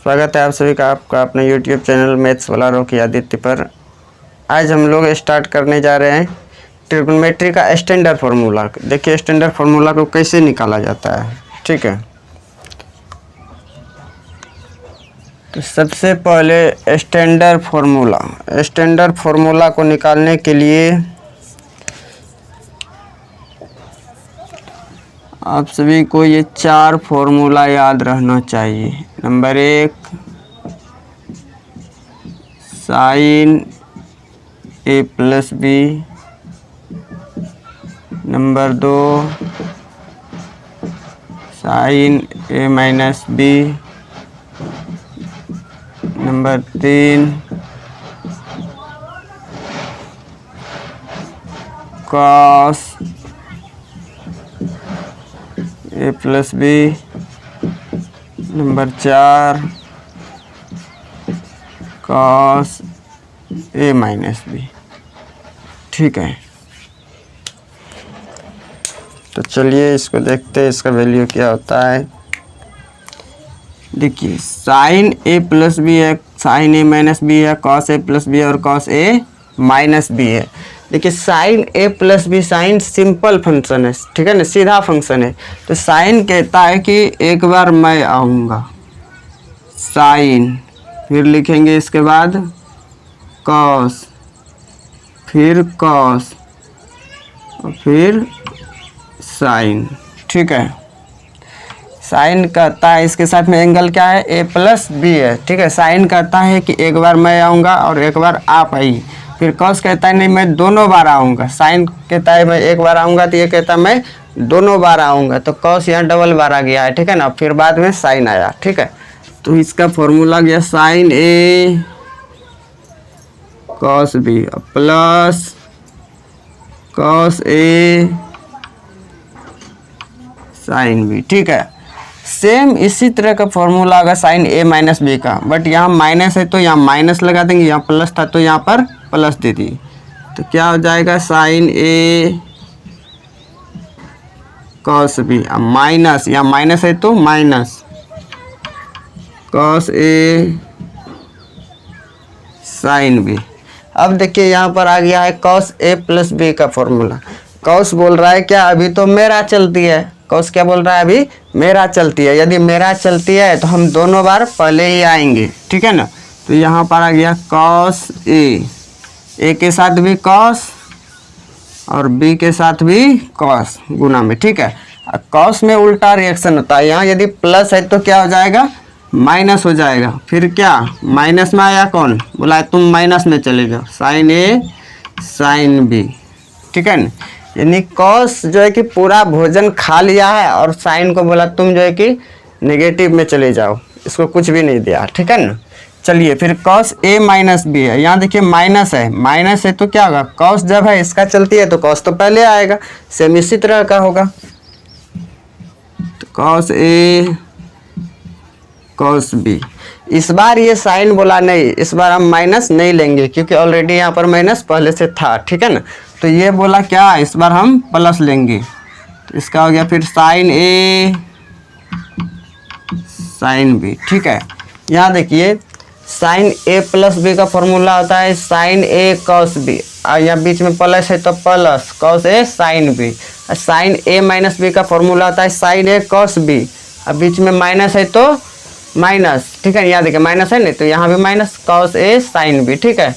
स्वागत है आप सभी का आपका अपने YouTube चैनल मैथ्स वाला रॉकी आदित्य पर। आज हम लोग स्टार्ट करने जा रहे हैं ट्रिग्नोमेट्री का स्टैंडर्ड फार्मूला। देखिए स्टैंडर्ड फार्मूला को कैसे निकाला जाता है। ठीक है, तो सबसे पहले स्टैंडर्ड फार्मूला को निकालने के लिए आप सभी को ये 4 फार्मूला याद रहना चाहिए। Number 1 sign A plus B, number 2 sign A minus B, number 3 cos A plus B, number 4 cos A minus B. ठीक है, तो चलिए इसको देखते हैं इसका वैल्यू क्या होता है। देखिए साइन ए प्लस बी है, साइन ए माइनस बी है, कॉस ए प्लस बी है और कॉस ए माइनस बी है। देखिए sine A plus B sine simple function है, ठीक है ना, सीधा फंक्शन है। तो साइन कहता है कि एक बार मैं आऊँगा, साइन, फिर लिखेंगे इसके बाद कॉस, फिर कॉस और फिर साइन। ठीक है, साइन कहता है इसके साथ में एंगल क्या है, ए प्लस बी है। ठीक है, साइन कहता है कि एक बार मैं आऊँगा और एक बार आप आई। फिर कॉस कहता है नहीं मैं दोनों बार आऊँगा। साइन कहता है मैं एक बार आऊँगा, तो ये कहता है मैं दोनों बार आऊँगा। तो कॉस यहाँ डबल बार आ गया है। ठीक है ना, फिर बाद में साइन आया। ठीक है, तो इसका फॉर्मूला गया sign A cos B plus cos A sine B. ठीक है, सेम इसी तरह का formula Agha sign A minus B का, बट यहाँ माइनस है तो यहाँ माइनस लगा देंगे, यहाँ प्लस था तो यहाँ पर प्लस दे दी। तो क्या हो जाएगा sine A cos B minus, यहाँ माइनस है तो minus cos A sine B. अब देखिए यहाँ पर आ गया है कॉस ए प्लस बी का फॉर्मूला। कॉस बोल रहा है क्या, अभी तो मेरा चलती है। कॉस क्या बोल रहा है, अभी मेरा चलती है। यदि मेरा चलती है तो हम दोनों बार पहले ही आएंगे। ठीक है ना, तो यहाँ पर आ गया कॉस ए के साथ भी कॉस और बी के साथ भी कॉस गुना में। ठीक है, कॉस में उल्टा रिएक्शन होता है। यहाँ यदि प्लस है तो क्या हो जाएगा, माइनस हो जाएगा। फिर क्या, माइनस में आया कौन, बोला तुम माइनस में चले जाओ, साइन ए साइन बी। ठीक है ना, यानी कॉस जो है कि पूरा भोजन खा लिया है और साइन को बोला तुम जो है कि नेगेटिव में चले जाओ, इसको कुछ भी नहीं दिया। ठीक है ना, चलिए फिर कॉस ए माइनस बी है। यहाँ देखिए माइनस है, माइनस है तो क्या होगा, कॉस जब है इसका चलती है तो कॉस तो पहले आएगा। सेम इसी तरह का होगा, तो कॉस ए कॉस बी। इस बार ये साइन बोला नहीं, इस बार हम माइनस नहीं लेंगे क्योंकि ऑलरेडी यहाँ पर माइनस पहले से था। ठीक है ना, तो ये बोला क्या, इस बार हम प्लस लेंगे। तो इसका हो गया फिर साइन ए साइन बी। ठीक है, यहाँ देखिए साइन ए प्लस बी का फॉर्मूला होता है साइन ए कॉस बी, और यहाँ बीच में प्लस है तो plus cos A sine B. Sine A minus B का फॉर्मूला होता है साइन ए कॉस बी, और बीच में माइनस है तो माइनस। ठीक है, यहाँ देखिए माइनस है नहीं तो यहाँ भी minus cos A sine B. ठीक है,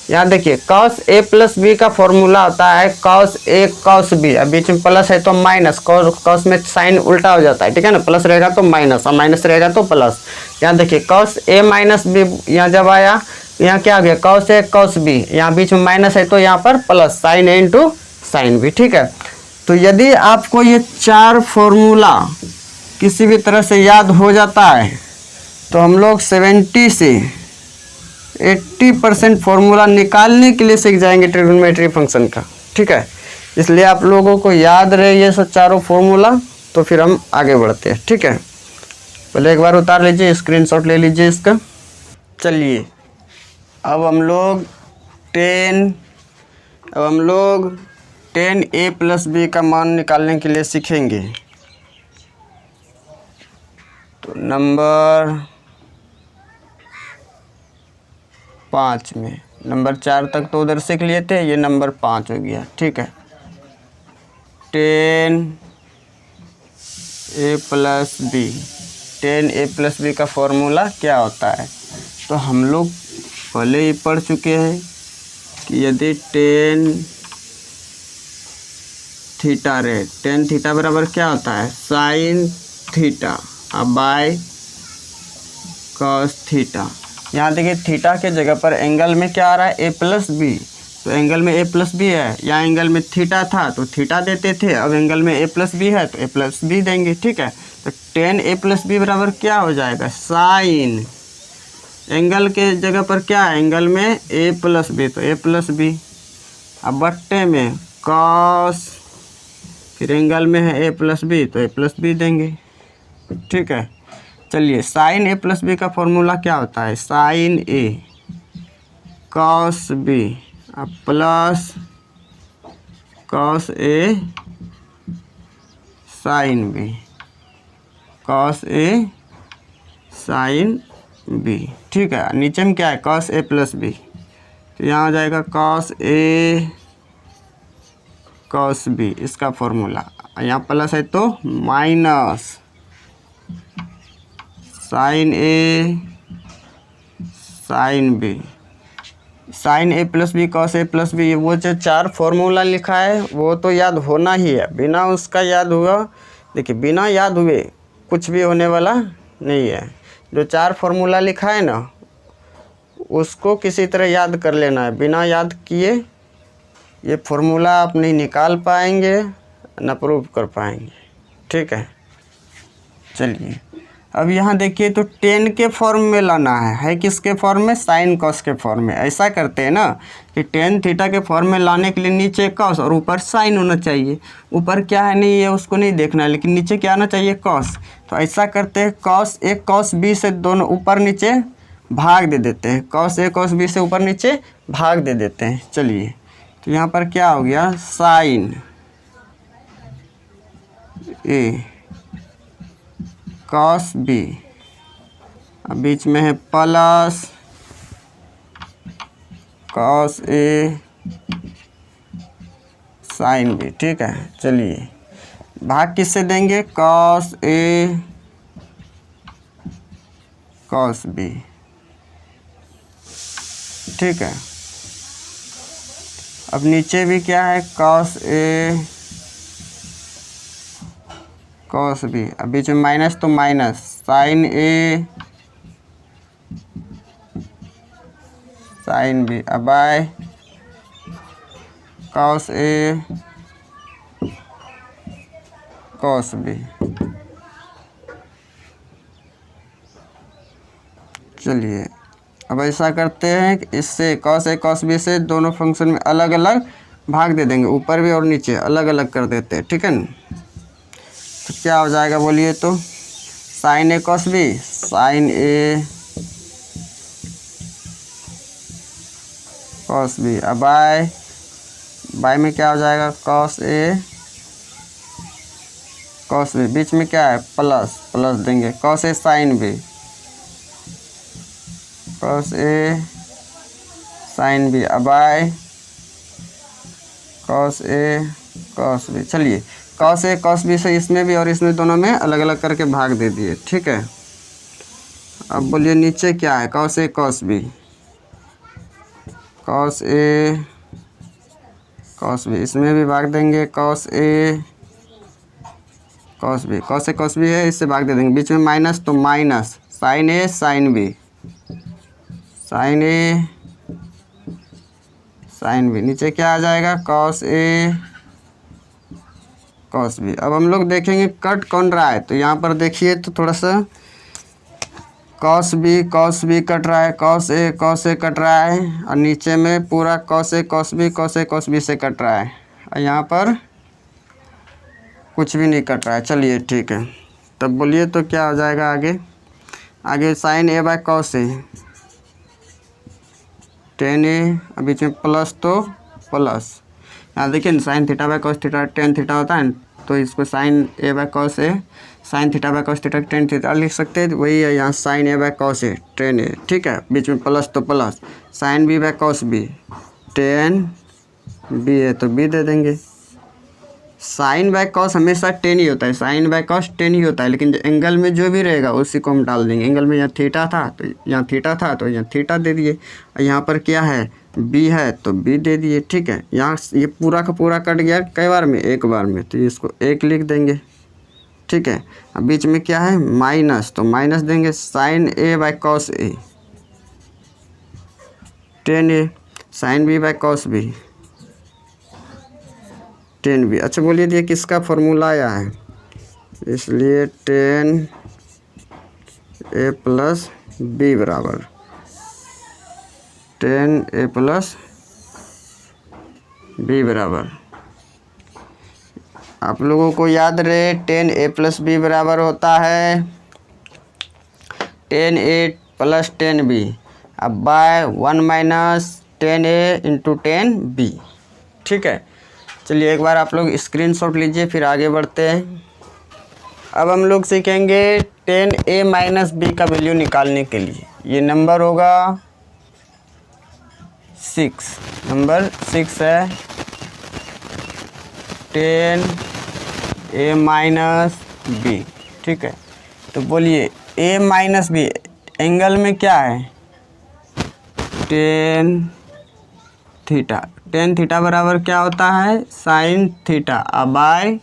यहाँ देखिए कॉस ए प्लस बी का फॉर्मूला होता है कॉस ए कॉस बी, अब बीच में प्लस है तो माइनस, कॉस में साइन उल्टा हो जाता है। ठीक है ना, प्लस रहेगा तो माइनस और माइनस रहेगा तो प्लस। यहाँ देखिए कॉस ए माइनस बी, यहाँ जब आया यहाँ क्या आ गया, कॉस ए कॉस बी, यहाँ बीच में माइनस है तो यहाँ पर प्लस, साइन ए इंटू साइन बी। ठीक है, तो यदि आपको ये 4 फॉर्मूला किसी भी तरह से याद हो जाता है तो हम लोग 70 से 80% फॉर्मूला निकालने के लिए सीख जाएंगे ट्रिग्नोमेट्री फंक्शन का। ठीक है, इसलिए आप लोगों को याद रहे ये सब चारों फॉर्मूला, तो फिर हम आगे बढ़ते हैं। ठीक है, पहले एक बार उतार लीजिए, स्क्रीनशॉट ले लीजिए इसका। चलिए अब हम लोग 10 ए प्लस बी का मान निकालने के लिए सीखेंगे। तो नंबर 5 में। नंबर 4 तक तो उधर सीख लिए थे, ये नंबर 5 हो गया। ठीक है, 10a plus B, 10a plus B का फॉर्मूला क्या होता है? तो हम लोग पहले ही पढ़ चुके हैं कि यदि टेन थीटा रे, टेन थीटा बराबर क्या होता है? Sign theta by cos theta. यहाँ देखिए थीटा के जगह पर एंगल में क्या आ रहा है? ए प्लस बी। तो एंगल में ए प्लस बी है, या एंगल में थीटा था तो थीटा देते थे, अब एंगल में ए प्लस बी है तो ए प्लस बी देंगे। ठीक है, तो 10a प्लस बी बराबर क्या हो जाएगा? साइन, एंगल के जगह पर क्या है? एंगल में ए प्लस बी तो ए प्लस बी, अब बट्टे में कॉस, फिर एंगल में है ए प्लस बी तो ए प्लस बी देंगे। ठीक है, चलिए साइन ए प्लस बी का फॉर्मूला क्या होता है? Sine A cos B plus cos A sine B, cos A sine B. ठीक है, नीचे में क्या है? कॉस ए प्लस बी, तो यहाँ हो जाएगा कॉस ए कॉस बी, इसका फॉर्मूला। यहाँ प्लस है तो minus sine A sine B, sine A plus B cos A plus B, वो जो 4 फॉर्मूला लिखा है वो तो याद होना ही है। बिना उसका याद हुआ, देखिए बिना याद हुए कुछ भी होने वाला नहीं है। जो 4 फॉर्मूला लिखा है ना, उसको किसी तरह याद कर लेना है। बिना याद किए ये फॉर्मूला आप नहीं निकाल पाएंगे, ना प्रूव कर पाएंगे। ठीक है, चलिए अब यहाँ देखिए तो 10 के फॉर्म में लाना है किसके फॉर्म में? साइन कॉस के फॉर्म में। ऐसा करते हैं ना कि 10 थीटा के फॉर्म में लाने के लिए नीचे कॉस और ऊपर साइन होना चाहिए। ऊपर क्या है नहीं है उसको नहीं देखना है, लेकिन नीचे क्या आना चाहिए? कॉस। तो ऐसा करते हैं कॉस ए कॉस बी से दोनों ऊपर नीचे भाग दे देते हैं। कॉस ए कॉस बी से ऊपर नीचे भाग दे देते हैं। चलिए तो यहाँ पर क्या हो गया? साइन ए कॉस बी, अब बीच में है plus cos A sine B. ठीक है, चलिए भाग किससे देंगे? Cos A cos B. ठीक है, अब नीचे भी क्या है? कॉस ए कॉस बी, अब बीच में माइनस तो minus sine A sine B, अब by cos A cos B. चलिए अब ऐसा करते हैं कि इससे कॉस ए कॉस बी से दोनों फंक्शन में अलग अलग भाग दे देंगे, ऊपर भी और नीचे अलग अलग कर देते हैं। ठीक है ना, तो क्या हो जाएगा बोलिए? तो sine A cos B, sine A cos B, अब बाय बाय में क्या हो जाएगा? कॉस ए कॉस बी, बीच में क्या है? प्लस प्लस देंगे cos A sine B, cos A sine B, अब by cos A cos B. चलिए कॉस ए कॉस बी से इसमें भी और इसमें दोनों में अलग अलग करके भाग दे दिए। ठीक है, अब बोलिए नीचे क्या है? Cos A cos B, cos A cos B, इसमें भी भाग देंगे cos A cos B, cos A cos B है इससे भाग दे देंगे, बीच में माइनस तो minus sine A sine B, sine A sine B, नीचे क्या आ जाएगा? Cos A cos B. अब हम लोग देखेंगे कट कौन रहा है, तो यहाँ पर देखिए तो थोड़ा सा कॉस बी कट रहा है, कॉस ए कट रहा है, और नीचे में पूरा कॉस ए कॉस बी से कट रहा है, और यहाँ पर कुछ भी नहीं कट रहा है। चलिए ठीक है, तब बोलिए तो क्या हो जाएगा आगे? Sine A by cos A, 10a, अब बीच में प्लस तो प्लस, यहाँ देखिए sine theta by cos theta 10 theta होता है, तो इसको sine A by cos A sine theta by cos theta tan theta लिख सकते हैं, वही है यहाँ sine A by cos A tan A, ठीक है, बीच में प्लस तो plus, sine B by cos B tan B है तो बी दे देंगे। साइन बाय कॉस हमेशा टेन ही होता है, साइन बाय कॉस टेन ही होता है, लेकिन एंगल में जो भी रहेगा उसी को हम डाल देंगे। एंगल में यहाँ थीटा था तो यहाँ थीटा था तो यहाँ थीटा दे दिए, और यहाँ पर क्या है बी है तो बी दे दिए, ठीक है। यहाँ ये पूरा का पूरा कट गया कई बार में, एक बार में, तो इसको एक लिख देंगे, ठीक है। अब बीच में क्या है माइनस, तो माइनस देंगे sine A by cos A tan A, sine B by cos B tan B. अच्छा बोलिए ये किसका फॉर्मूला आया है, इसलिए टेन ए प्लस बी बराबर टेन ए प्लस बी बराबर, आप लोगों को याद रहे टेन ए प्लस बी बराबर होता है tan A plus tan B, अब by one minus tan A into tan B, ठीक है। चलिए एक बार आप लोग स्क्रीनशॉट लीजिए, फिर आगे बढ़ते हैं। अब हम लोग सीखेंगे टेन ए माइनस बी का वैल्यू निकालने के लिए। ये नंबर होगा 6, नंबर 6 है टेन ए माइनस बी, ठीक है। तो बोलिए ए माइनस बी एंगल में क्या है टेन थीटा, टेन थीटा बराबर क्या होता है sign theta by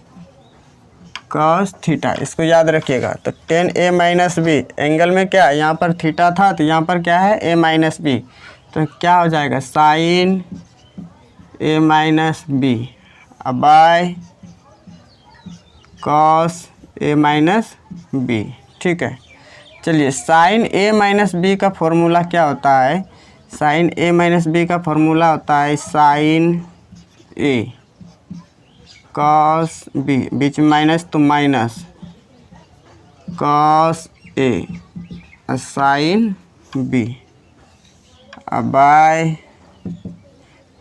cos theta, इसको याद रखिएगा। तो ten A minus B angle में क्या है, यहाँ पर थीटा था तो यहाँ पर क्या है ए माइनस बी, तो क्या हो जाएगा sine A minus B by cos A minus B, ठीक है। चलिए साइन ए माइनस बी का फॉर्मूला क्या होता है, साइन ए माइनस बी का फॉर्मूला होता है साइन ए कॉस बी, बीच में माइनस तो minus cos A sine B by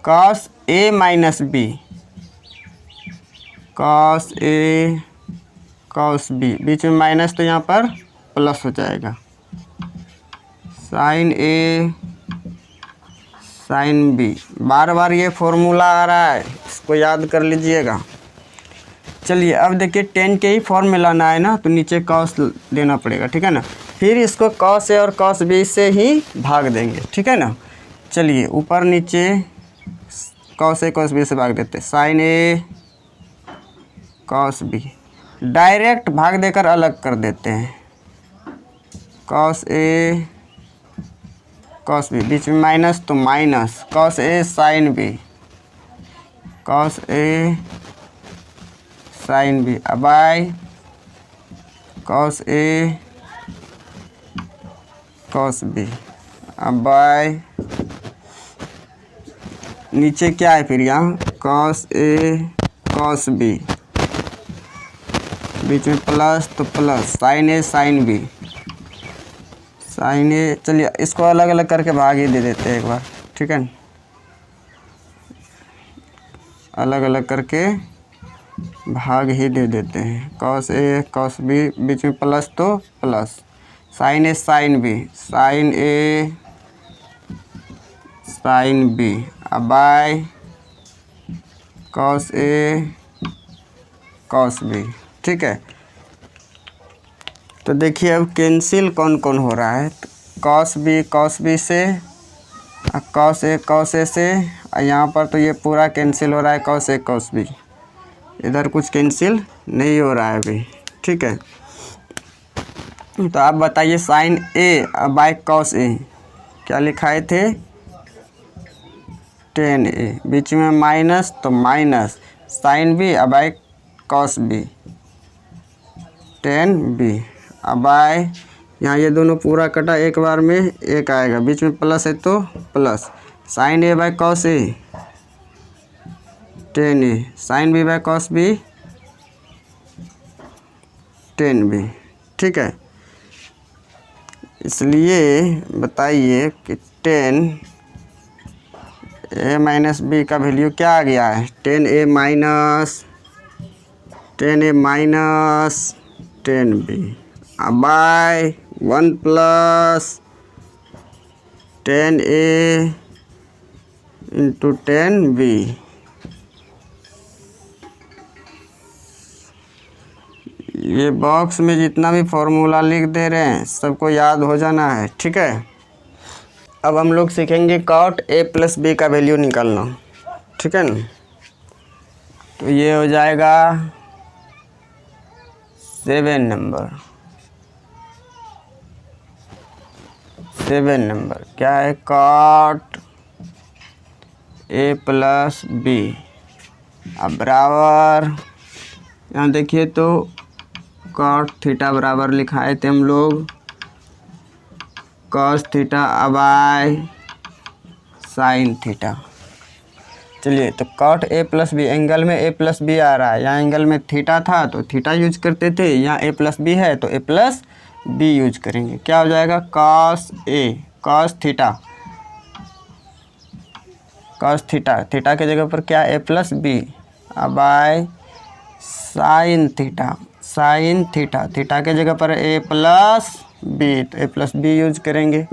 cos A minus B cos A cos B, बीच में माइनस तो यहाँ पर प्लस हो जाएगा साइन ए साइन बी। बार बार ये फॉर्मूला आ रहा है, इसको याद कर लीजिएगा। चलिए अब देखिए टेन के ही फॉर्म में लाना है ना, तो नीचे कॉस देना पड़ेगा, ठीक है ना। फिर इसको कॉस ए और कॉस बी से ही भाग देंगे, ठीक है ना। चलिए ऊपर नीचे कॉस ए कॉस बी से भाग देते, sine A cos B, direct भाग देकर अलग कर देते हैं कॉस ए कॉस बी, बीच में माइनस तो minus cos A sine B cos A sine B by cos A cos B by नीचे क्या है फिर यहाँ कॉस ए कॉस बी, बीच में प्लस तो plus sine A sine B sine A. चलिए इसको अलग अलग करके भाग ही दे देते हैं एक बार, ठीक है। अलग अलग करके भाग ही दे देते हैं कॉस ए कॉस बी, बीच में प्लस तो plus sine A sine B sine A sine B by cos A cos B, ठीक है। तो देखिए अब कैंसिल कौन कौन हो रहा है, कॉस बी से कॉस ए से, और यहाँ पर तो ये पूरा कैंसिल हो रहा है कॉस ए कॉस बी, इधर कुछ कैंसिल नहीं हो रहा है अभी, ठीक है। तो आप बताइए sine A by cos A क्या लिखाए थे टेन ए, बीच में माइनस तो minus sine B by cos B tan B by, यहाँ ये दोनों पूरा कटा एक बार में एक आएगा, बीच में प्लस है तो plus sine A by cos A tan A sine B by cos B tan B, ठीक है। इसलिए बताइए कि टेन ए माइनस बी का वैल्यू क्या आ गया है tan A minus 10b by 1 plus 10a into 10b। ये बॉक्स में जितना भी फॉर्मूला लिख दे रहे हैं सबको याद हो जाना है, ठीक है। अब हम लोग सीखेंगे कॉट a प्लस बी का वैल्यू निकालना, ठीक है ना। तो ये हो जाएगा 7 नंबर क्या है, कॉट a प्लस बी। अब बराबर यहाँ देखिए तो कॉट थीटा बराबर लिखाए थे हम लोग cos theta by sine theta. चलिए तो cot A plus B, angle में ए प्लस बी आ रहा है, यहाँ एंगल में थीटा था तो थीटा यूज करते थे, यहाँ ए प्लस बी है तो ए प्लस बी यूज करेंगे। क्या हो जाएगा, cos A cos theta, cos theta, theta के जगह पर क्या A plus B by sine theta, sine theta, theta के जगह पर ए प्लस बी तो ए प्लस बी यूज करेंगे।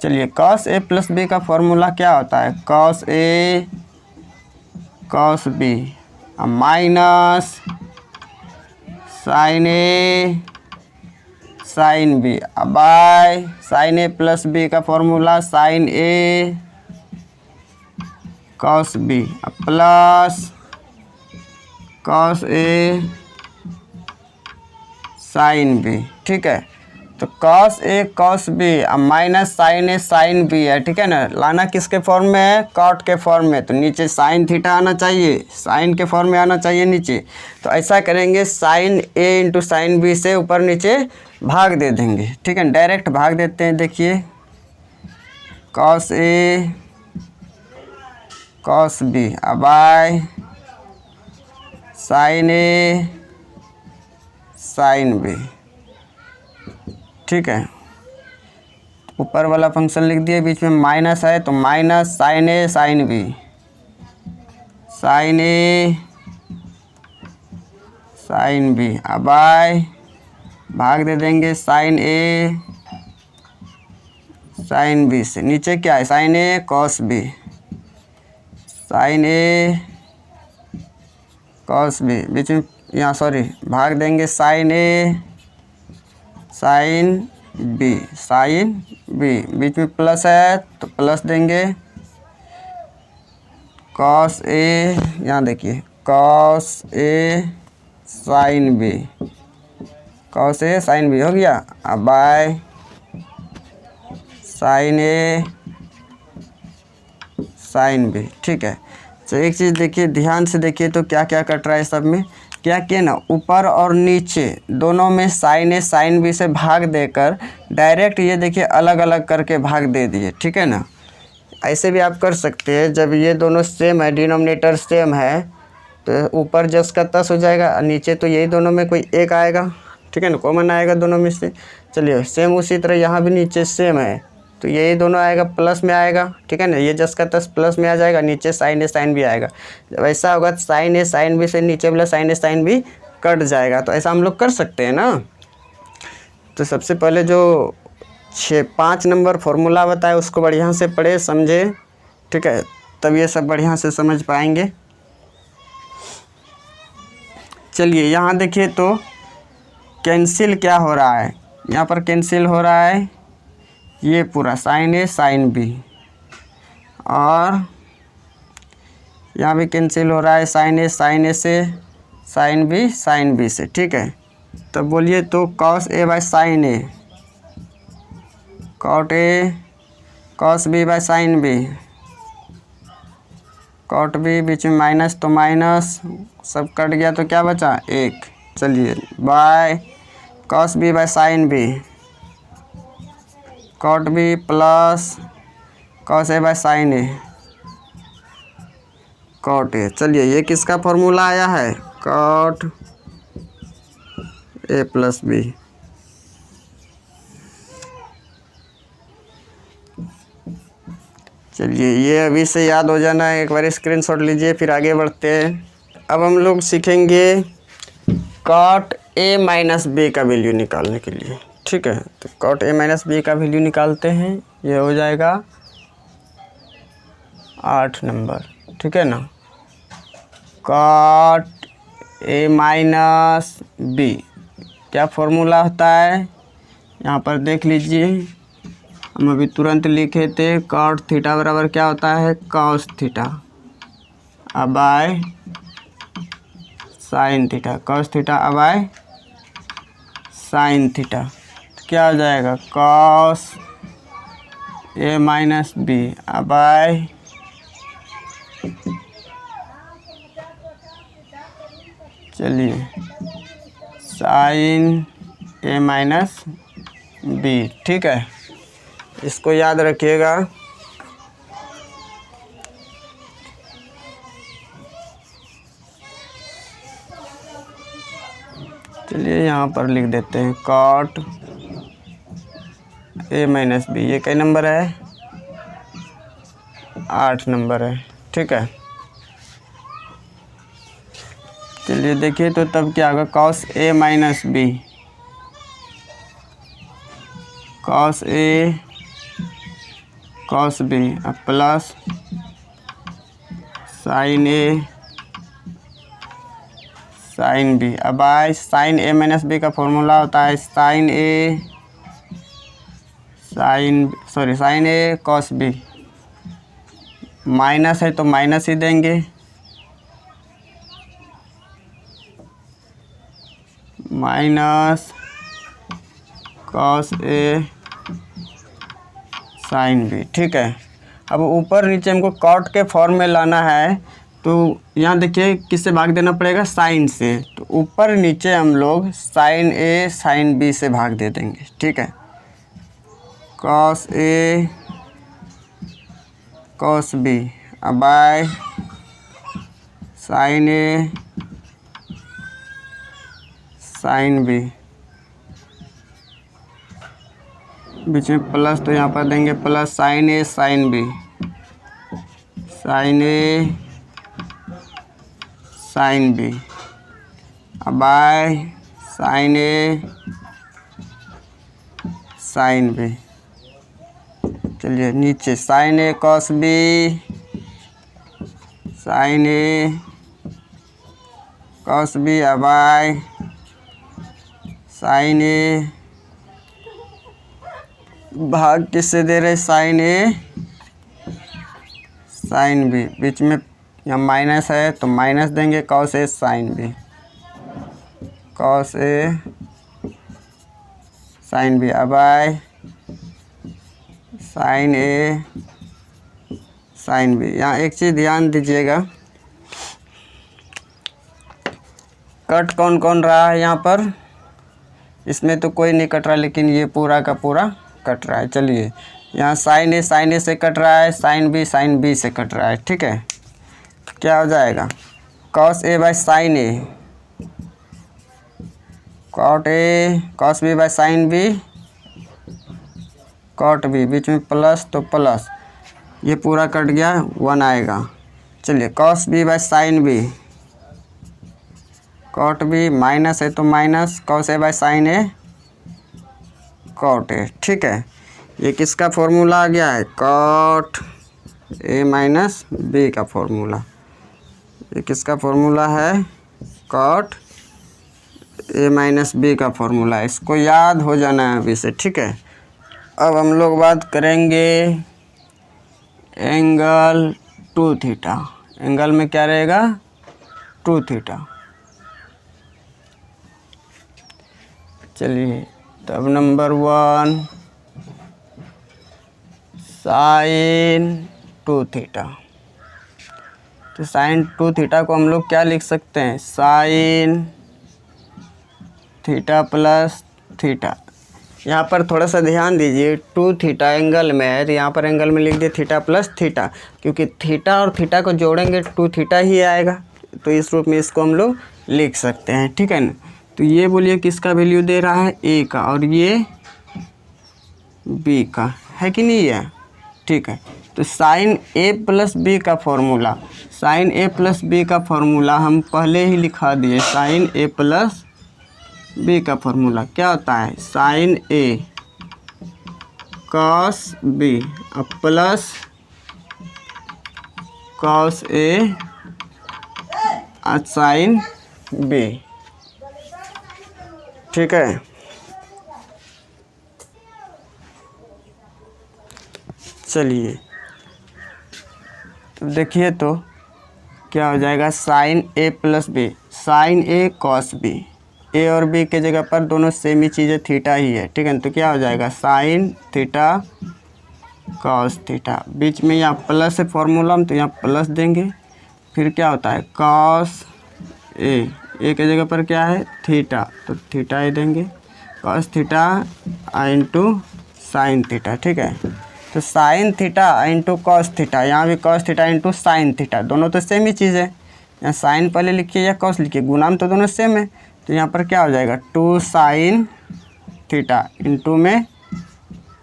चलिए कॉस ए प्लस बी का फॉर्मूला क्या होता है, cos A cos B minus sine A sine B by sine A plus B का formula sine A cos B plus cos A sine B, ठीक है। तो cos A cos B minus sine A sine B है, ठीक है ना। लाना किसके फॉर्म में है, कॉट के फॉर्म में, तो नीचे साइन थीटा आना चाहिए, साइन के फॉर्म में आना चाहिए नीचे। तो ऐसा करेंगे साइन ए इंटू साइन बी से ऊपर नीचे भाग दे देंगे, ठीक है। डायरेक्ट भाग देते हैं, देखिए cos A cos B by sine A sine B, ठीक है। ऊपर वाला फंक्शन लिख दिए, बीच में माइनस है तो minus sine A sine B, sine A sine B bye भाग दे देंगे साइन ए साइन बी से। नीचे क्या है, sine A cos B, sine A cos B, बीच में यहाँ सॉरी भाग देंगे sine A sine B, sign B, बीच में प्लस है तो प्लस देंगे कॉस ए, यहाँ देखिए cos A sine B, cos A sine B हो गया अब by sine A sine B, ठीक है। तो एक चीज़ देखिए, ध्यान से देखिए तो क्या क्या कट रहा है सब में, क्या किया ना, ऊपर और नीचे दोनों में साइन ए साइन बी से भाग देकर डायरेक्ट ये देखिए अलग अलग करके भाग दे दिए, ठीक है ना। ऐसे भी आप कर सकते हैं, जब ये दोनों सेम है, डिनोमिनेटर सेम है, तो ऊपर जस का तस हो जाएगा और नीचे तो यही दोनों में कोई एक आएगा, ठीक है ना, कॉमन आएगा दोनों में से। चलिए सेम उसी तरह यहाँ भी नीचे सेम है तो यही दोनों आएगा प्लस में आएगा, ठीक है ना, ये जस का तस प्लस में आ जाएगा, नीचे साइन ए साइन बी आएगा। जब ऐसा होगा तो साइन ए साइन बी से नीचे वाला sign A sine B cut जाएगा। तो ऐसा हम लोग कर सकते हैं ना। तो सबसे पहले जो 5 नंबर फॉर्मूला बताए उसको बढ़िया से पढ़े समझे, ठीक है, तब ये सब बढ़िया से समझ पाएंगे। चलिए यहाँ देखिए तो कैंसिल क्या हो रहा है, यहाँ पर कैंसिल हो रहा है ये पूरा साइन ए साइन बी, और यहाँ भी कैंसिल हो रहा है साइन ए से साइन बी से, ठीक है। तो बोलिए तो cos A by sine A, cot A cos B by sine B, cot B, बीच में माइनस तो माइनस सब कट गया तो क्या बचा एक। चलिए by cos B by sine B, cot B plus cos A by sine A, cot A. चलिए ये किसका फॉर्मूला आया है, कॉट ए प्लस बी। चलिए ये अभी से याद हो जाना है, एक बार स्क्रीनशॉट लीजिए फिर आगे बढ़ते हैं। अब हम लोग सीखेंगे कॉट ए माइनस बी का वैल्यू निकालने के लिए, ठीक है। तो कॉट ए माइनस बी का वैल्यू निकालते हैं, ये हो जाएगा 8 नंबर, ठीक है ना। कॉट ए माइनस बी क्या फॉर्मूला होता है, यहाँ पर देख लीजिए, हम अभी तुरंत लिखे थे। कॉट थीटा बराबर क्या होता है, cos theta by sine theta, cos theta by sine theta. तो क्या हो जाएगा, cos A minus B bye चलिए साइन ए माइनस बी, ठीक है। इसको याद रखिएगा। चलिए यहाँ पर लिख देते हैं कॉट ए माइनस बी, ये कई नंबर है, 8 नंबर है, ठीक है। चलिए देखिए तो तब क्या होगा, cos A minus B, cos A cos B plus sine A sine B. अब आए साइन ए माइनस बी का फॉर्मूला होता है sine A cos B, minus है तो माइनस ही देंगे, minus cos A sine B, ठीक है। अब ऊपर नीचे हमको कॉट के फॉर्म में लाना है, तो यहाँ देखिए किससे भाग देना पड़ेगा, साइन से। तो ऊपर नीचे हम लोग साइन ए साइन बी से भाग दे देंगे, ठीक है। Cos A cos B by sine A sine B, बीच में प्लस तो यहाँ पर देंगे plus sine A sine B, sine A sine B by sine A sine B. चलिए नीचे sine A cos B, sine A cos B by sine A, भाग किससे दे रहे, साइन ए साइन बी, बीच में यहाँ माइनस है तो माइनस देंगे, cos A sine B, cos A sine B by sine A sine B. यहाँ एक चीज़ ध्यान दीजिएगा, कट कौन कौन रहा है यहाँ पर, इसमें तो कोई नहीं कट रहा, लेकिन ये पूरा का पूरा कट रहा है। चलिए यहाँ साइन ए से कट रहा है, साइन बी से कट रहा है, ठीक है। क्या हो जाएगा, cos A by sine A, cot A cos B by sine B, cot B, बीच में प्लस तो प्लस, ये पूरा कट गया, 1 आएगा। चलिए cos B by sine B, cot B, minus है तो minus, cos A by sine A cot A, ठीक है। ये किसका फॉर्मूला आ गया है, कॉट ए माइनस बी का फॉर्मूला। ये किसका फॉर्मूला है, कॉट ए माइनस बी का फॉर्मूला। इसको याद हो जाना है अभी से, ठीक है। अब हम लोग बात करेंगे एंगल 2 थीटा। एंगल में क्या रहेगा, 2 थीटा। चलिए तब नंबर 1 साइन 2 थीटा। तो साइन 2 थीटा को हम लोग क्या लिख सकते हैं, साइन थीटा प्लस थीटा। यहाँ पर थोड़ा सा ध्यान दीजिए, 2 थीटा एंगल में है, तो यहाँ पर एंगल में लिख दिए थीटा प्लस थीटा, क्योंकि थीटा और थीटा को जोड़ेंगे 2 थीटा ही आएगा। तो इस रूप में इसको हम लोग लिख सकते हैं, ठीक है ना। तो ये बोलिए किसका वैल्यू दे रहा है, ए का, और ये बी का है कि नहीं है, ठीक है। तो साइन ए प्लस बी का formula, sine A plus B का फॉर्मूला हम पहले ही लिखा दिए, साइन ए प्लस बी का फॉर्मूला क्या होता है, साइन ए कॉस बी अब plus cos A sine B. ठीक है, चलिए तो देखिए तो क्या हो जाएगा, sine A plus B, sine A cos B, ए और बी के जगह पर दोनों सेम ही चीज़ें थीटा ही है। ठीक है, तो क्या हो जाएगा, साइन थीटा कॉस थीटा, बीच में यहाँ प्लस है फॉर्मूला में तो यहाँ प्लस देंगे। फिर क्या होता है, कॉस ए के जगह पर क्या है, थीटा, तो थीटा ही देंगे, cos theta into sine theta. ठीक है, तो sign theta into cos theta, यहाँ भी cos theta into sine theta, दोनों तो सेम ही चीज़ है। यहाँ साइन पहले लिखिए या कॉस लिखिए, गुना में तो दोनों सेम है। तो यहाँ पर क्या हो जाएगा, 2 साइन थीटा इंटू में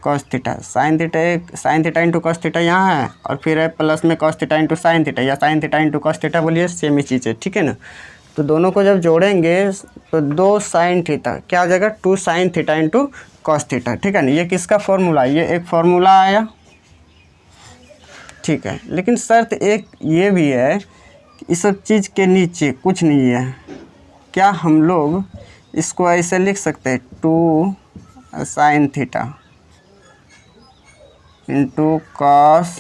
cos theta, sine theta into cos theta यहाँ है, और फिर है प्लस में cos theta into sine theta, या sine theta into cos theta, बोलिए सेम ही चीज़ है। ठीक है ना, तो दोनों को जब जोड़ेंगे तो 2 साइन थीटा क्या हो जाएगा, 2 sine theta into cos theta. ठीक है ना, ये किसका फॉर्मूला, ये एक फॉर्मूला आया। ठीक है, लेकिन शर्त एक ये भी है कि इस सब चीज़ के नीचे कुछ नहीं है। क्या हम लोग इसको ऐसे लिख सकते हैं, 2 sine theta into cos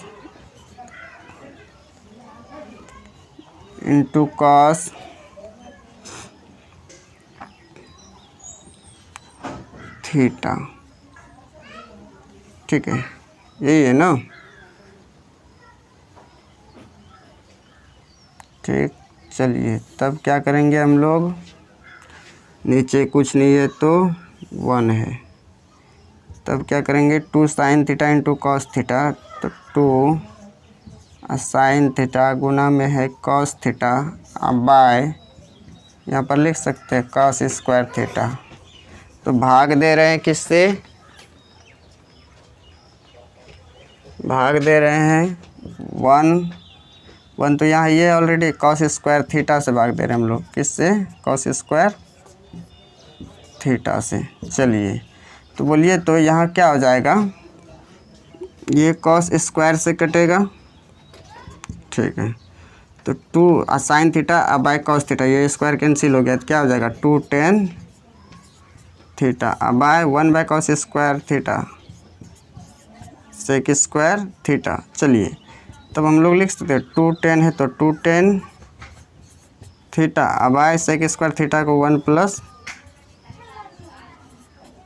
theta. ठीक है, यही है ना। ठीक, चलिए तब क्या करेंगे हम लोग, नीचे कुछ नहीं है तो 1 है, तब क्या करेंगे, 2 sine theta into cos theta, तो 2 साइन थीटा गुना में है कॉस थीटा बाय, यहाँ पर लिख सकते हैं कॉस स्क्वायर थीटा। तो भाग दे रहे हैं किससे, भाग दे रहे हैं 1 तो यहाँ ये ऑलरेडी कॉस स्क्वायर थीटा से भाग दे रहे हैं हम लोग, किससे, कॉस स्क्वायर थीटा से। चलिए तो बोलिए तो यहाँ क्या हो जाएगा, ये कॉस स्क्वायर से कटेगा। ठीक है, तो 2 sine theta by cos theta, ये स्क्वायर कैंसिल हो गया, तो क्या हो जाएगा, 2 tan theta by 1 by cos square theta sec square theta. चलिए तब हम लोग लिख सकते हैं, 2 tan है तो 2 tan theta by sec square theta को 1 प्लस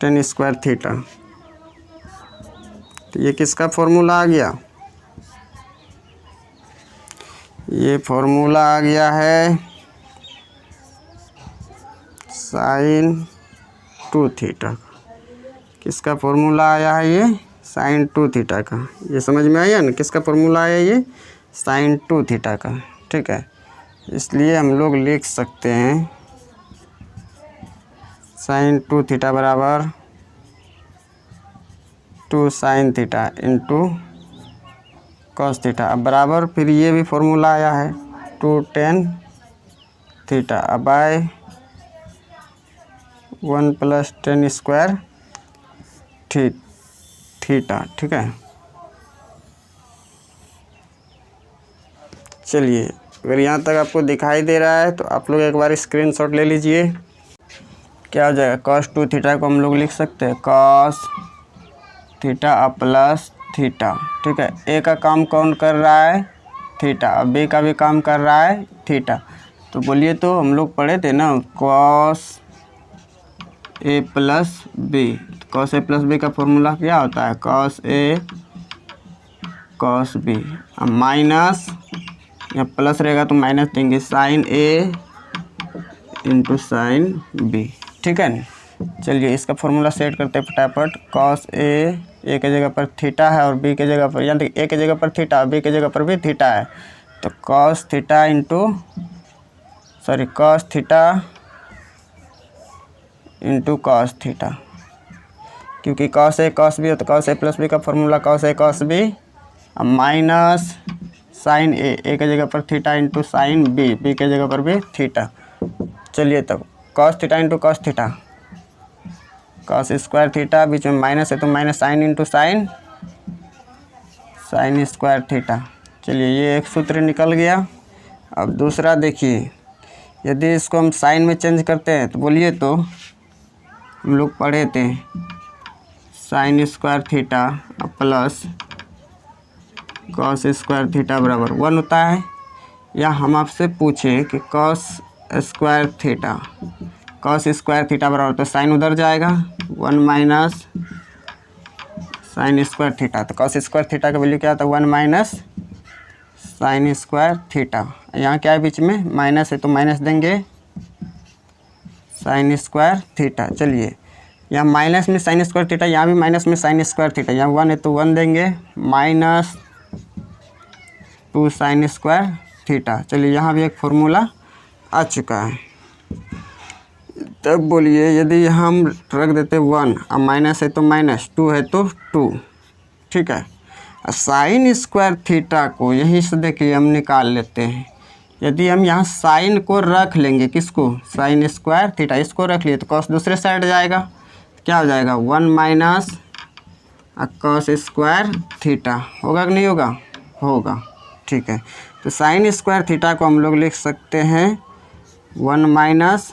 tan स्क्वायर थीटा। तो ये किसका फॉर्मूला आ गया, ये फॉर्मूला आ गया है साइन 2 थीटा का। किसका फॉर्मूला आया है, ये साइन 2 थीटा का। ये समझ में आया ना, किसका फॉर्मूला आया, ये साइन 2 थीटा का। ठीक है, इसलिए हम लोग लिख सकते हैं साइन 2 थीटा बराबर 2 sine theta into cos theta, अब बराबर फिर ये भी फॉर्मूला आया है 2 tan theta by 1 plus tan square theta. ठीक है, चलिए अगर यहाँ तक आपको दिखाई दे रहा है तो आप लोग एक बार स्क्रीनशॉट ले लीजिए। क्या हो जाएगा, cos 2 थीटा को हम लोग लिख सकते हैं cos थीटा प्लस थीटा। ठीक है, ए का काम कौन कर रहा है, थीटा, अब बी का भी काम कर रहा है थीटा। तो बोलिए तो हम लोग पढ़े थे ना cos ए प्लस बी, cos ए प्लस बी का फॉर्मूला क्या होता है, cos ए cos बी, अब माइनस यहाँ प्लस रहेगा तो माइनस देंगे, साइन ए इंटू साइन बी। ठीक है ना, चलिए इसका फॉर्मूला सेट करते हैं फटाफट। cos ए के जगह पर थीटा है और बी के जगह पर, यानी ए के जगह पर थीटा और बी के जगह पर भी थीटा है, तो cos theta into cos theta, क्योंकि cos ए cos बी हो तो cos ए प्लस बी का फॉर्मूला cos ए cos बी, अब माइनस साइन ए के जगह पर थीटा इंटू साइन बी के जगह पर भी थीटा। चलिए तब cos theta into cos theta cos square theta, बीच में माइनस है तो minus sine into sine, sine square theta. चलिए ये एक सूत्र निकल गया। अब दूसरा देखिए, यदि इसको हम साइन में चेंज करते हैं तो बोलिए, तो हम लोग पढ़े थे sign square theta plus cos square theta बराबर 1 होता है। या हम आपसे पूछे कि कॉस स्क्वायर थीटा बराबर, तो साइन उधर जाएगा 1 माइनस साइन स्क्वायर थीटा। तो कॉस स्क्वायर थीटा का वैल्यू क्या था, 1 माइनस साइन स्क्वायर थीटा। यहाँ क्या है बीच में माइनस है तो माइनस देंगे साइन स्क्वायर थीटा। चलिए यहाँ माइनस में साइन स्क्वायर थीटा, यहाँ भी माइनस में साइन स्क्वायर थीटा। यहाँ 1 है तो 1 देंगे माइनस 2 साइन स्क्वायर थीटा। चलिए यहाँ भी एक फॉर्मूला आ चुका है। तब बोलिए, यदि हम रख देते 1, अब माइनस है तो माइनस, 2 है तो 2, ठीक है। साइन स्क्वायर थीटा को यहीं से देखिए हम निकाल लेते हैं। यदि हम यहाँ साइन को रख लेंगे, किसको, साइन स्क्वायर थीटा, इसको रख लिए तो कॉस दूसरे साइड जाएगा, क्या हो जाएगा 1 माइनस कॉस स्क्वायर थीटा। होगा कि नहीं होगा, होगा, ठीक है। तो साइन स्क्वायर थीटा को हम लोग लिख सकते हैं 1 माइनस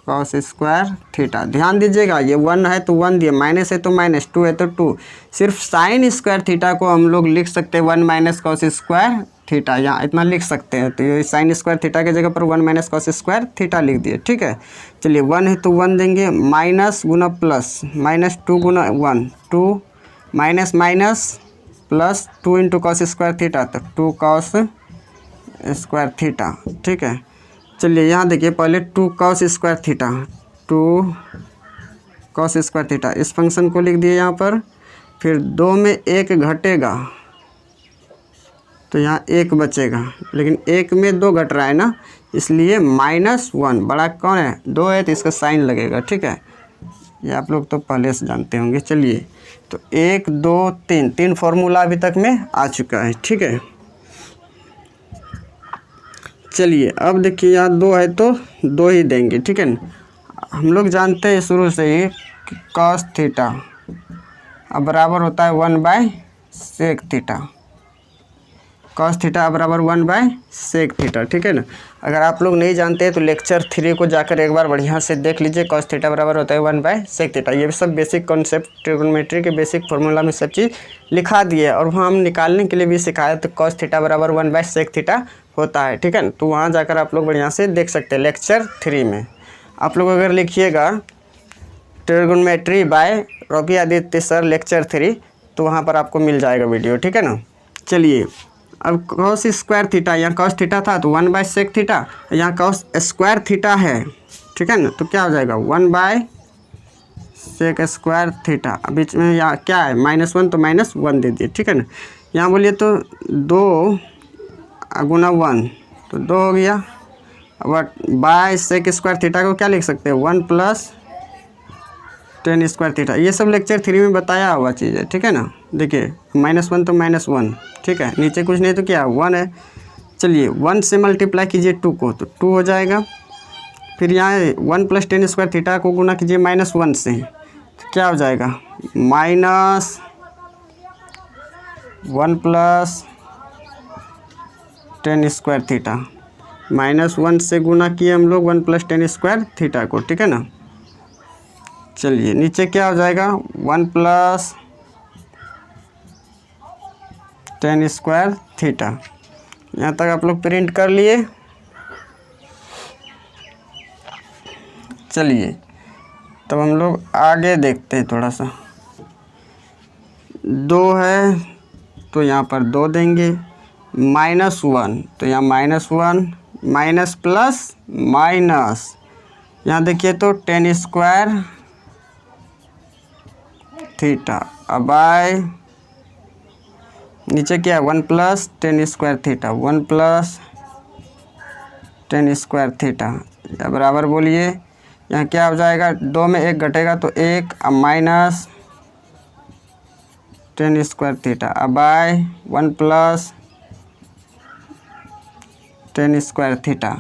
कॉस स्क्वायर थीटा। ध्यान दीजिएगा, ये 1 है तो 1 दिए, माइनस है तो माइनस, 2 है तो 2। सिर्फ साइन स्क्वायर थीटा को हम लोग लिख सकते हैं 1 माइनस कॉस स्क्वायर थीटा, यहाँ इतना लिख सकते हैं। तो ये साइन स्क्वायर थीटा की जगह पर 1 माइनस कॉस स्क्वायर थीटा लिख दिए, ठीक है। चलिए 1 है तो 1 देंगे, माइनस गुना प्लस, माइनस 2 गुना 1, 2 minus minus plus 2 into cos square theta, तो 2 कॉस स्क्वायर थीटा, ठीक है। चलिए यहाँ देखिए, पहले 2 cos square theta, 2 cos square theta, इस फंक्शन को लिख दिए यहाँ पर। फिर 2 में 1 घटेगा तो यहाँ 1 बचेगा, लेकिन 1 में 2 घट रहा है ना, इसलिए -1। बड़ा कौन है, 2 है तो इसका साइन लगेगा, ठीक है। ये आप लोग तो पहले से जानते होंगे। चलिए तो 1 2 3 फार्मूला अभी तक में आ चुका है, ठीक है। चलिए अब देखिए, यहाँ 2 है तो 2 ही देंगे, ठीक है ना। हम लोग जानते हैं शुरू से ही कि कॉस थीटा अब बराबर होता है 1/sec थीटा। कॉस थीटा बराबर 1/sec थीटा, ठीक है ना। अगर आप लोग नहीं जानते हैं तो लेक्चर 3 को जाकर एक बार बढ़िया से देख लीजिए। कॉस थीटा बराबर होता है 1/sec थीटा। ये सब बेसिक कॉन्सेप्ट, ट्रिग्नोमेट्री के बेसिक फार्मूला में सब चीज़ लिखा दिया है, और वहाँ हम निकालने के लिए भी सिखाया। तो कॉस थीटा बराबर 1/sec थीटा होता है, ठीक है ना। तो वहाँ जाकर आप लोग बढ़िया से देख सकते हैं लेक्चर 3 में। आप लोग अगर लिखिएगा trigonometry by Rocky Aditya sir lecture 3, तो वहाँ पर आपको मिल जाएगा वीडियो, ठीक है ना। चलिए अब कॉस स्क्वायर थीटा, यहाँ कॉस थीटा था तो 1/sec थीटा, यहाँ कॉस स्क्वायर थीटा है, ठीक है ना। तो क्या हो जाएगा 1/sec स्क्वायर थीटा। बीच में यहाँ क्या है -1, तो -1 दे दिए, ठीक है ना। यहाँ बोलिए तो 2 गुना 1 तो 2 हो गया। अब बाय सेक स्क्वायर थीटा को क्या लिख सकते हैं, 1 + tan स्क्वायर थीटा। ये सब लेक्चर 3 में बताया हुआ चीज़ है, ठीक है ना। देखिए -1 तो -1, ठीक है। नीचे कुछ नहीं तो क्या 1 है। चलिए 1 से मल्टीप्लाई कीजिए 2 को, तो 2 हो जाएगा। फिर यहाँ 1 + tan स्क्वायर थीटा को गुना कीजिए -1 से, तो क्या हो जाएगा -1 + tan स्क्वायर थीटा। -1 से गुना किए हम लोग 1 + tan स्क्वायर थीटा को, ठीक है ना। चलिए नीचे क्या हो जाएगा 1 + tan स्क्वायर थीटा। यहाँ तक आप लोग प्रिंट कर लिए। चलिए तब हम लोग आगे देखते हैं थोड़ा सा। 2 है तो यहाँ पर 2 देंगे, -1 तो यहाँ -1, माइनस प्लस माइनस, यहाँ देखिए तो tan स्क्वायर थीटा। अब बाय नीचे क्या 1 + tan square theta, 1 + tan square theta बराबर बोलिए यहाँ क्या हो जाएगा, 2 में 1 घटेगा तो 1, अब माइनस tan स्क्वायर थीटा। अब बाय 1 + tan स्क्वायर थीटा।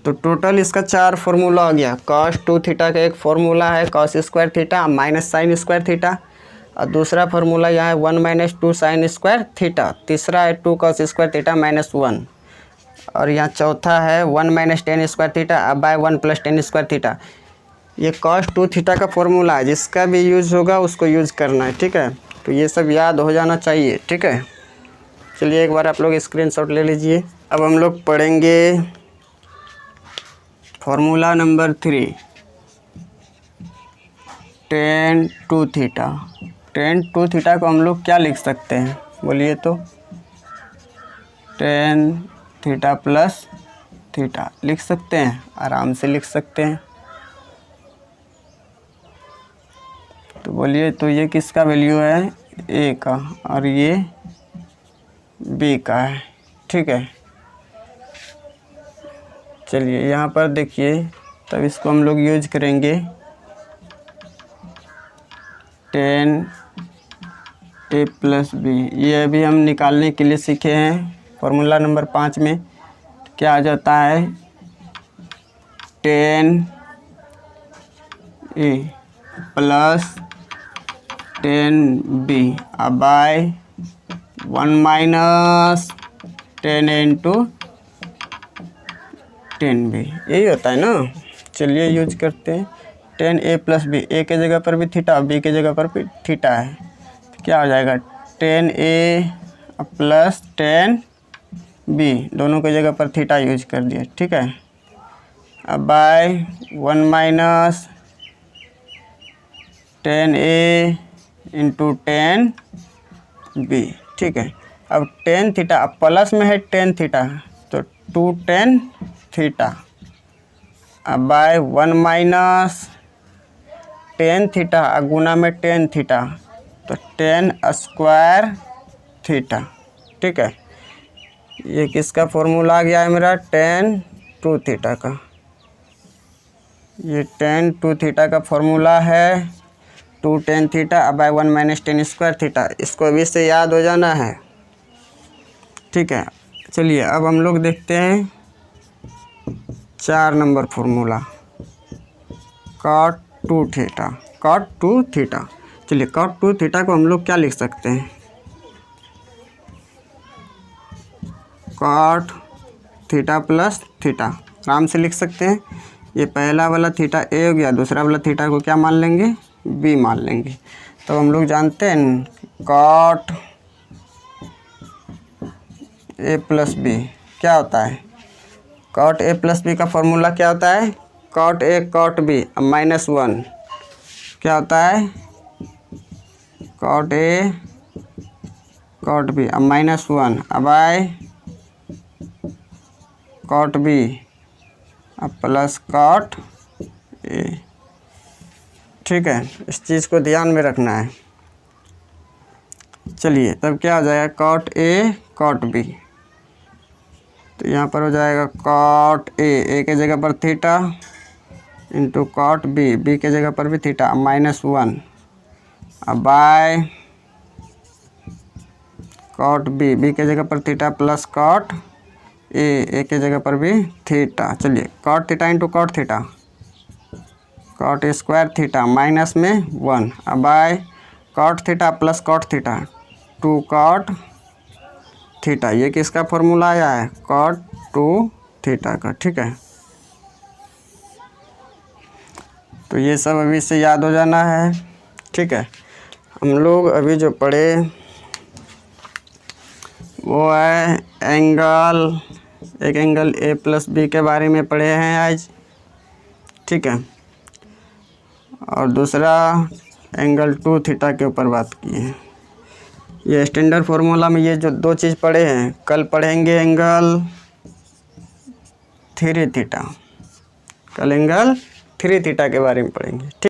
तो टोटल इसका 4 फार्मूला हो गया। cos 2 थीटा का एक फार्मूला है cos square theta minus sign square theta, और दूसरा फार्मूला यहाँ है 1 माइनस 2 साइन स्क्वायर थीटा, तीसरा है 2 cos स्क्वायर थीटा माइनस 1, और यहाँ चौथा है 1 माइनस टेन स्क्वायर थीटा अब by 1 plus tan square theta. ये cos 2 थीटा का फार्मूला है, जिसका भी यूज़ होगा उसको यूज़ करना है, ठीक है। तो ये सब याद हो जाना चाहिए, ठीक है। चलिए एक बार आप लोग स्क्रीनशॉट ले लीजिए। अब हम लोग पढ़ेंगे formula number 3 tan 2 theta. tan 2 theta को हम लोग क्या लिख सकते हैं, बोलिए तो। tan थीटा प्लस थीटा लिख सकते हैं, आराम से लिख सकते हैं। तो बोलिए तो ये किसका वैल्यू है, a का, और ये b का है, ठीक है। चलिए यहाँ पर देखिए, तब इसको हम लोग यूज करेंगे tan a प्लस बी। ये अभी हम निकालने के लिए सीखे हैं फार्मूला नंबर 5 में। क्या आ जाता है, tan a plus tan b by 1 minus tan a into tan b, यही होता है ना। चलिए यूज करते हैं tan a प्लस बी, ए के जगह पर भी थीटा, बी के जगह पर भी थीटा है, तो क्या हो जाएगा tan a plus tan b, दोनों की जगह पर थीटा यूज कर दिया, ठीक है। अब by 1 minus tan a into tan b, ठीक है। अब tan थीटा, अब प्लस में है tan थीटा, तो 2 tan थीटा अब बाय 1 माइनस tan थीटा गुना में tan थीटा, तो tan स्क्वायर थीटा, ठीक है। ये किसका फॉर्मूला आ गया है मेरा, tan 2 थीटा का। ये tan 2 थीटा का फॉर्मूला है 2 tan थीटा अब by 1 minus tan square theta. इसको अभी से याद हो जाना है, ठीक है। चलिए अब हम लोग देखते हैं 4 number formula cot 2 theta. cot 2 theta, चलिए cot 2 थीटा को हम लोग क्या लिख सकते हैं, cot थीटा प्लस थीटा, आराम से लिख सकते हैं। ये पहला वाला थीटा ए हो गया, दूसरा वाला थीटा को क्या मान लेंगे, बी मान लेंगे। तो हम लोग जानते हैं cot ए प्लस बी क्या होता है, cot ए प्लस बी का फॉर्मूला क्या होता है, cot ए cot बी माइनस 1, क्या होता है cot ए cot बी माइनस 1 अब आए cot बी अब प्लस cot ए, ठीक है। इस चीज़ को ध्यान में रखना है। चलिए तब क्या हो जाएगा, cot ए cot बी, तो यहाँ पर हो जाएगा cot ए के जगह पर थीटा इंटू cot बी के जगह पर भी थीटा माइनस 1 अब बाय cot बी के जगह पर थीटा प्लस cot ए के जगह पर भी थीटा। चलिए cot theta into cot theta, cot square theta minus में 1 अब by cot theta plus cot theta 2 cot theta. ये किसका फॉर्मूला आया है, cot 2 थीटा का, ठीक है। तो ये सब अभी से याद हो जाना है, ठीक है। हम लोग अभी जो पढ़े वो है एंगल, एक एंगल ए प्लस बी के बारे में पढ़े हैं आज, ठीक है। और दूसरा एंगल 2 थीटा के ऊपर बात की है। ये स्टैंडर्ड फार्मूला में ये जो 2 चीज़ पढ़े हैं, कल पढ़ेंगे एंगल 3 थीटा, कल एंगल 3 थीटा के बारे में पढ़ेंगे, ठीक।